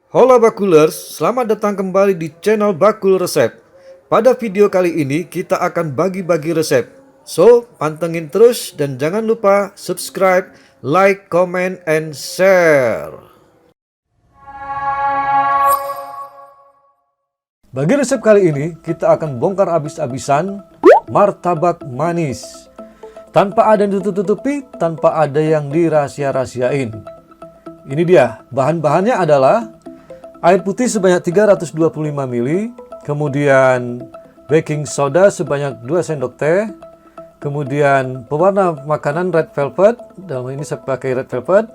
Halo Bakulers, selamat datang kembali di channel Bakul Resep. Pada video kali ini kita akan bagi-bagi resep. So, pantengin terus dan jangan lupa subscribe, like, comment, and share. Bagi resep kali ini kita akan bongkar abis-abisan martabak manis. Tanpa ada yang ditutup-tutupi, tanpa ada yang dirahasia-rahasiain. Ini dia, bahan-bahannya adalah air putih sebanyak 325 ml, kemudian baking soda sebanyak 2 sendok teh, kemudian pewarna makanan red velvet, dalam ini saya pakai red velvet,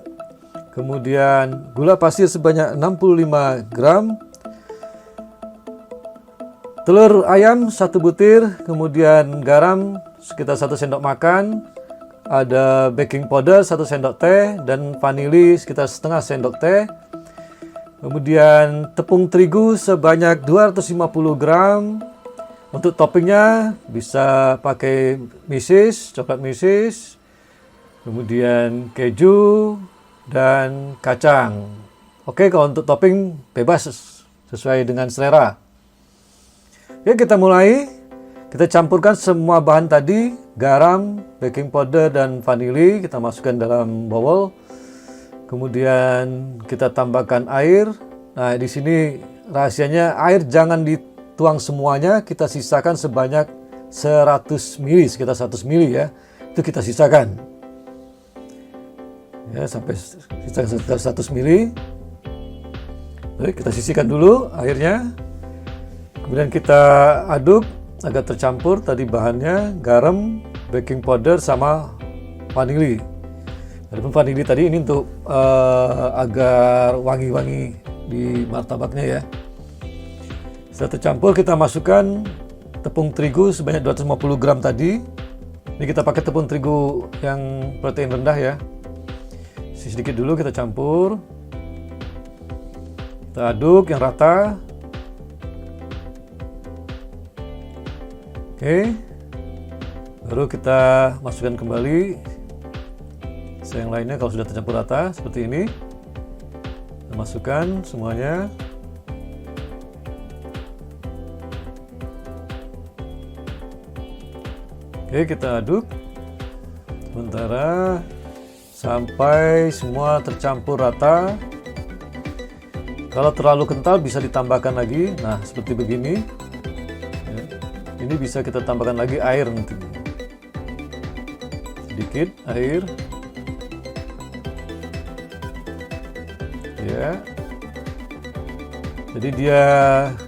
kemudian gula pasir sebanyak 65 gram, telur ayam 1 butir, kemudian garam sekitar 1 sendok makan, ada baking powder 1 sendok teh, dan vanili sekitar setengah sendok teh. Kemudian tepung terigu sebanyak 250 gram. Untuk toppingnya bisa pakai mesis, coklat mesis, kemudian keju dan kacang. Oke, kalau untuk topping bebas sesuai dengan selera. Oke, kita mulai. Kita campurkan semua bahan tadi, garam, baking powder dan vanili, kita masukkan dalam bowl. Kemudian kita tambahkan air. Nah, di sini rahasianya air jangan dituang semuanya, kita sisakan sebanyak 100 ml, sekitar 100 ml ya. Itu kita sisakan. Ya, sampai sekitar 100 ml. Baik, kita sisihkan dulu airnya. Kemudian kita aduk agar tercampur tadi bahannya, garam, baking powder sama vanili. Adapun vanili tadi ini untuk agar wangi-wangi di martabaknya ya. Setelah tercampur kita masukkan tepung terigu sebanyak 250 gram tadi. Ini kita pakai tepung terigu yang protein rendah ya. Sedikit dulu kita campur. Kita aduk yang rata. Oke. Baru kita masukkan kembali yang lainnya kalau sudah tercampur rata seperti ini. Kita masukkan semuanya. Oke, kita aduk sementara sampai semua tercampur rata. Kalau terlalu kental bisa ditambahkan lagi. Nah, seperti begini. Ini bisa kita tambahkan lagi air nanti. Sedikit air. Ya, jadi dia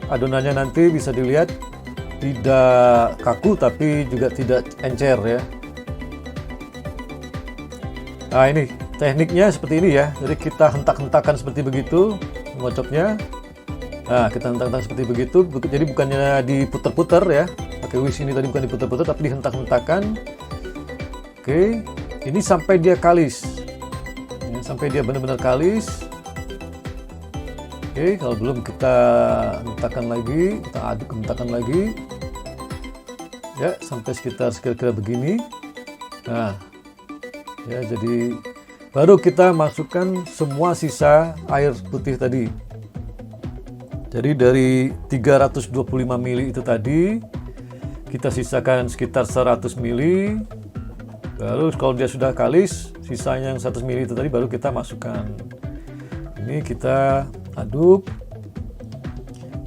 adonannya nanti bisa dilihat tidak kaku tapi juga tidak encer ya. Nah, ini tekniknya seperti ini ya. Jadi kita hentak-hentakan seperti begitu mengocoknya. Nah, kita hentak-hentak seperti begitu. Jadi bukannya diputer-puter ya. Pakai whisk ini tadi bukan diputer-puter tapi dihentak-hentakan. Oke, ini sampai dia kalis. Ini sampai dia benar-benar kalis. Oke, kalau belum kita hentakkan lagi, kita aduk hentakan lagi. Ya, sampai sekitar kira-kira begini. Nah, ya jadi baru kita masukkan semua sisa air putih tadi. Jadi dari 325 ml itu tadi, kita sisakan sekitar 100 ml. Lalu kalau dia sudah kalis, sisanya yang 100 ml itu tadi baru kita masukkan. Ini kita aduk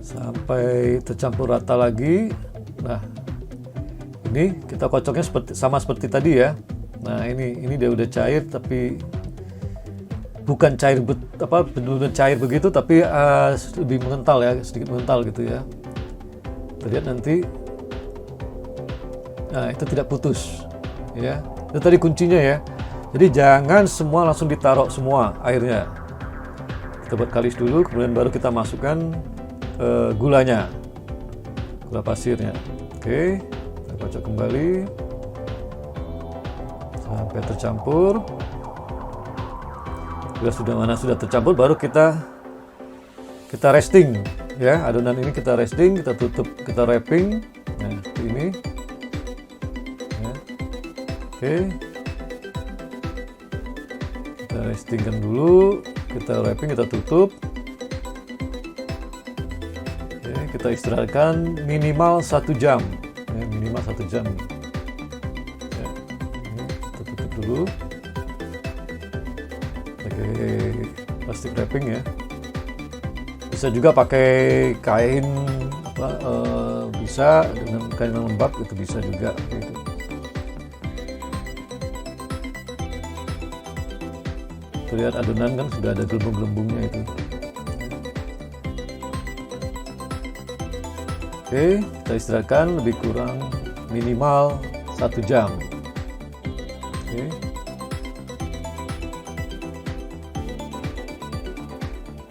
sampai tercampur rata lagi. Nah, ini kita kocoknya sama seperti tadi ya. Nah, ini dia udah cair tapi bukan cair benar-benar cair begitu tapi lebih mengental ya, sedikit mengental gitu ya. Terlihat nanti. Nah, itu tidak putus ya. Itu tadi kuncinya ya. Jadi jangan semua langsung ditaruh semua airnya. Kita buat kalis dulu, kemudian baru kita masukkan gulanya, gula pasirnya. Oke, kita kocok kembali sampai tercampur. Sudah tercampur, baru kita resting ya. Adonan ini kita resting, kita tutup, kita wrapping. Nah, seperti ini. Ya. Oke, kita restingkan dulu. Kita wrapping, kita tutup. kita istirahatkan minimal 1 jam, ya, minimal 1 jam. Ya, ini kita tutup dulu pakai plastik wrapping ya. Bisa juga pakai kain bisa dengan kain yang lembab, itu bisa juga gitu. Lihat adonan kan sudah ada gelembung-gelembungnya itu. Oke, kita istirahatkan lebih kurang minimal 1 jam. Oke.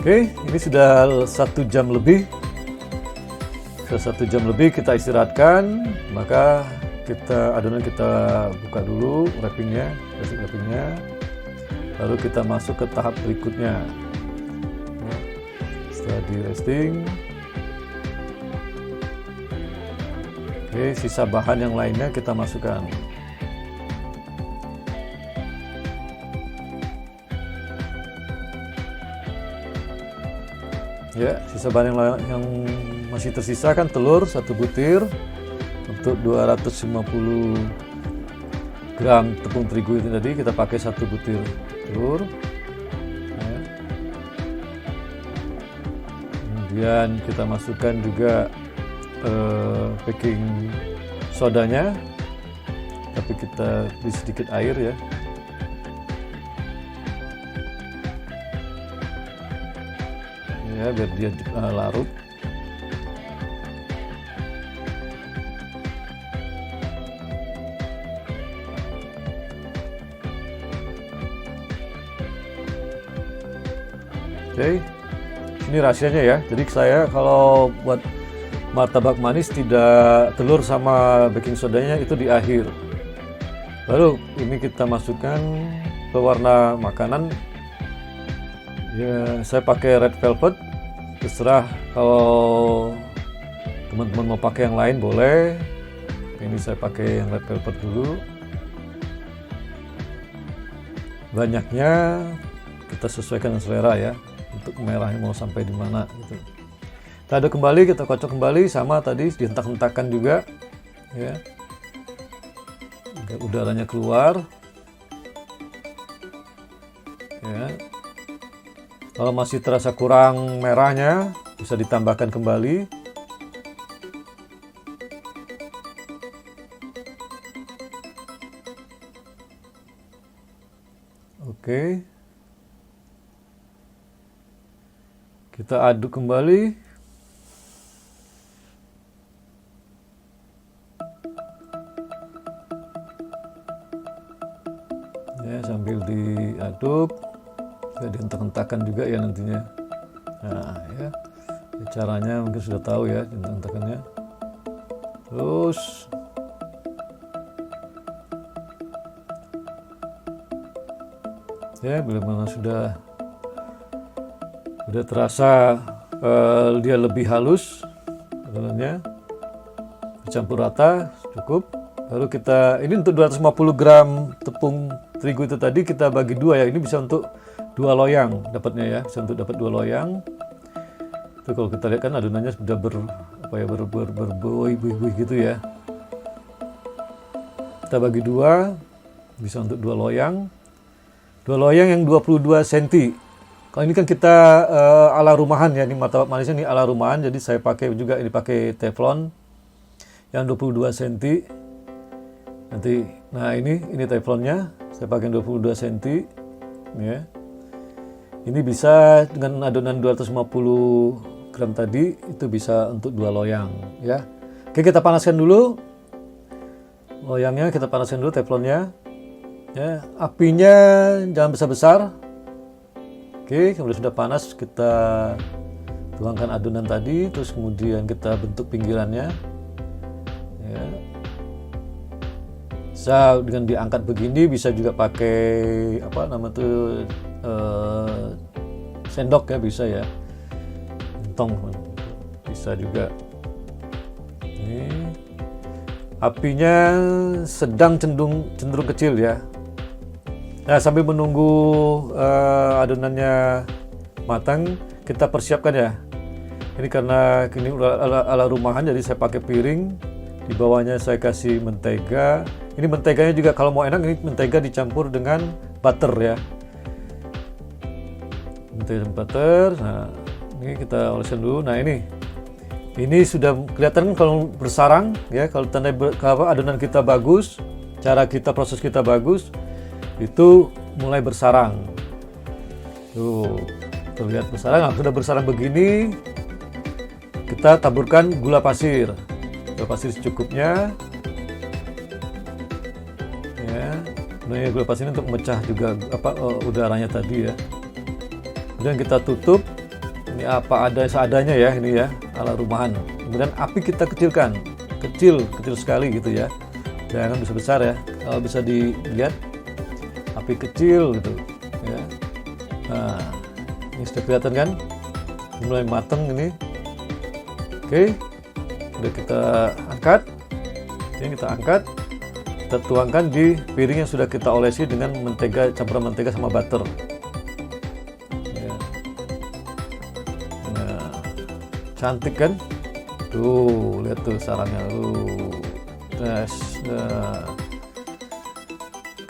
Oke, ini sudah 1 jam lebih. Sudah 1 jam lebih kita istirahatkan, maka adonan kita buka dulu wrappingnya, plastik wrappingnya. Lalu kita masuk ke tahap berikutnya. Setelah di resting, oke, sisa bahan yang lainnya kita masukkan. Ya, sisa bahan yang masih tersisa kan telur 1 butir untuk 250 gram tepung terigu itu tadi, kita pakai 1 butir telur. Ya. Kemudian kita masukkan juga baking sodanya, tapi kita beri sedikit air ya. Ya, biar dia larut. Oke, ini rahasianya ya. Jadi saya kalau buat martabak manis tidak telur sama baking sodanya itu di akhir. Lalu ini kita masukkan pewarna makanan. Ya, saya pakai red velvet. Terserah kalau teman-teman mau pakai yang lain boleh. Ini saya pakai yang red velvet dulu. Banyaknya kita sesuaikan dengan selera ya. Untuk merahnya mau sampai di mana gitu. Kita aduk kembali, kita kocok kembali sama tadi, dihentak-hentakan juga ya. Agar udaranya keluar. Ya. Kalau masih terasa kurang merahnya, bisa ditambahkan kembali. Oke. Kita aduk kembali. Ya, sambil diaduk. Ya, dihentak-hentakan juga ya nantinya. Nah ya, caranya mungkin sudah tahu ya, dihentak-hentakannya. Terus ya, bila mana sudah terasa dia lebih halus adonannya, dicampur rata, cukup. Lalu kita, ini untuk 250 gram tepung terigu itu tadi kita bagi 2 ya. Ini bisa untuk 2 loyang dapatnya ya, bisa untuk dapat 2 loyang. Itu kalau kita lihat kan adonannya sudah berbuih-buih gitu ya. Kita bagi 2, bisa untuk 2 loyang. 2 loyang yang 22 cm. Kalau ini kan kita ala rumahan ya, ini martabak manisnya ini ala rumahan, jadi saya pakai juga ini pakai teflon yang 22 cm. Nanti, nah ini teflonnya, saya pakai 22 cm ya. Ini bisa dengan adonan 250 gram tadi, itu bisa untuk 2 loyang ya. Oke, kita panaskan dulu loyangnya, kita panaskan dulu teflonnya ya. Apinya jangan besar-besar. Oke, kalau sudah panas kita tuangkan adonan tadi, terus kemudian kita bentuk pinggirannya ya. Bisa dengan diangkat begini, bisa juga pakai apa nama tuh sendok ya, bisa ya, entong bisa juga. Ini apinya sedang cenderung kecil ya. Nah, sambil menunggu adonannya matang, kita persiapkan ya. Ini karena ini ala rumahan, jadi saya pakai piring. Di bawahnya saya kasih mentega. Ini menteganya juga kalau mau enak, ini mentega dicampur dengan butter ya. Mentega dan butter. Nah, ini kita oleskan dulu. Nah, ini sudah kelihatan kalau bersarang ya. Kalau tanda adonan kita bagus, cara kita proses kita bagus, itu mulai bersarang. Tuh, terlihat bersarang. Nah, sudah bersarang begini, kita taburkan gula pasir secukupnya ya. Sebenarnya gula pasir ini untuk memecah juga udaranya tadi ya. Kemudian kita tutup. Ini apa ada seadanya ya, ini ya, ala rumahan. Kemudian api kita kecilkan, kecil sekali gitu ya, jangan besar ya. Kalau bisa dilihat api kecil gitu ya. Nah, ini sudah kelihatan kan, mulai mateng ini. Oke, udah kita angkat. Ini kita angkat, kita tuangkan di piring yang sudah kita olesi dengan mentega, campuran mentega sama butter. Ya. Nah, cantik kan? Tuh, lihat tuh sarangnya. Nah.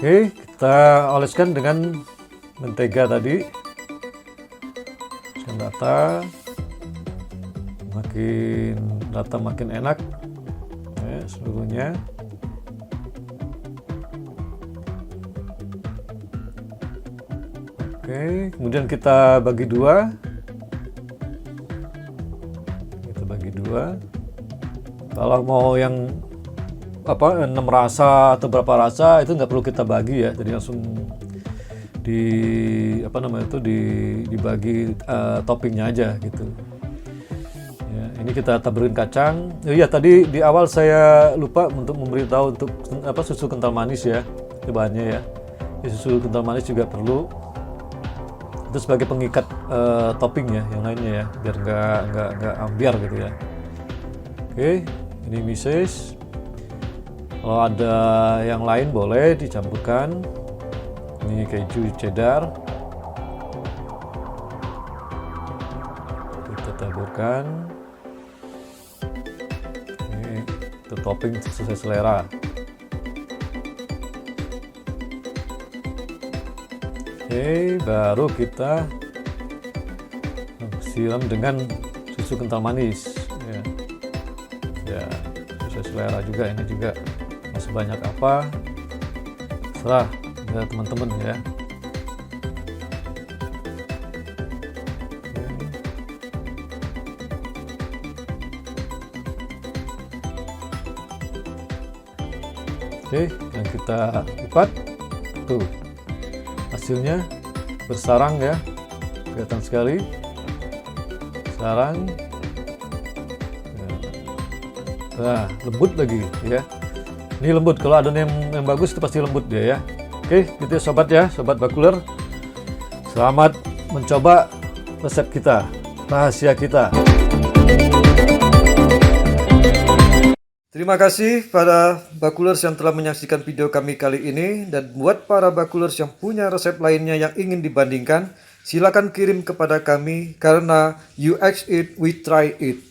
Oke, kita oleskan dengan mentega tadi. Oleskan rata. Makin rata makin enak ya, seluruhnya. Oke, kemudian kita bagi dua. Kalau mau yang 6 rasa atau berapa rasa itu nggak perlu kita bagi ya, jadi langsung dibagi toppingnya aja gitu. Ini kita taburin kacang. Iya, tadi di awal saya lupa untuk memberitahu untuk susu kental manis ya, itu bahannya ya. Susu kental manis juga perlu. Itu sebagai pengikat topping ya, yang lainnya ya, biar nggak ambiar gitu ya. Oke, ini mises. Kalau ada yang lain boleh dicampurkan. Ini keju cheddar. Kita taburkan. Itu topping sesuai selera. Oke, baru kita siram dengan susu kental manis ya, sesuai selera juga. Ini juga masih banyak apa, serah ya teman-teman ya. Oke, yang kita lipat tuh hasilnya bersarang ya, kelihatan sekali sarang. Nah, lembut lagi ya. Ini lembut, kalau adonan yang bagus itu pasti lembut dia ya. Oke, gitu ya sobat ya, sobat bakuler. Selamat mencoba resep kita, rahasia kita. Terima kasih pada bakulers yang telah menyaksikan video kami kali ini, dan buat para bakulers yang punya resep lainnya yang ingin dibandingkan, silakan kirim kepada kami karena you ask it, we try it.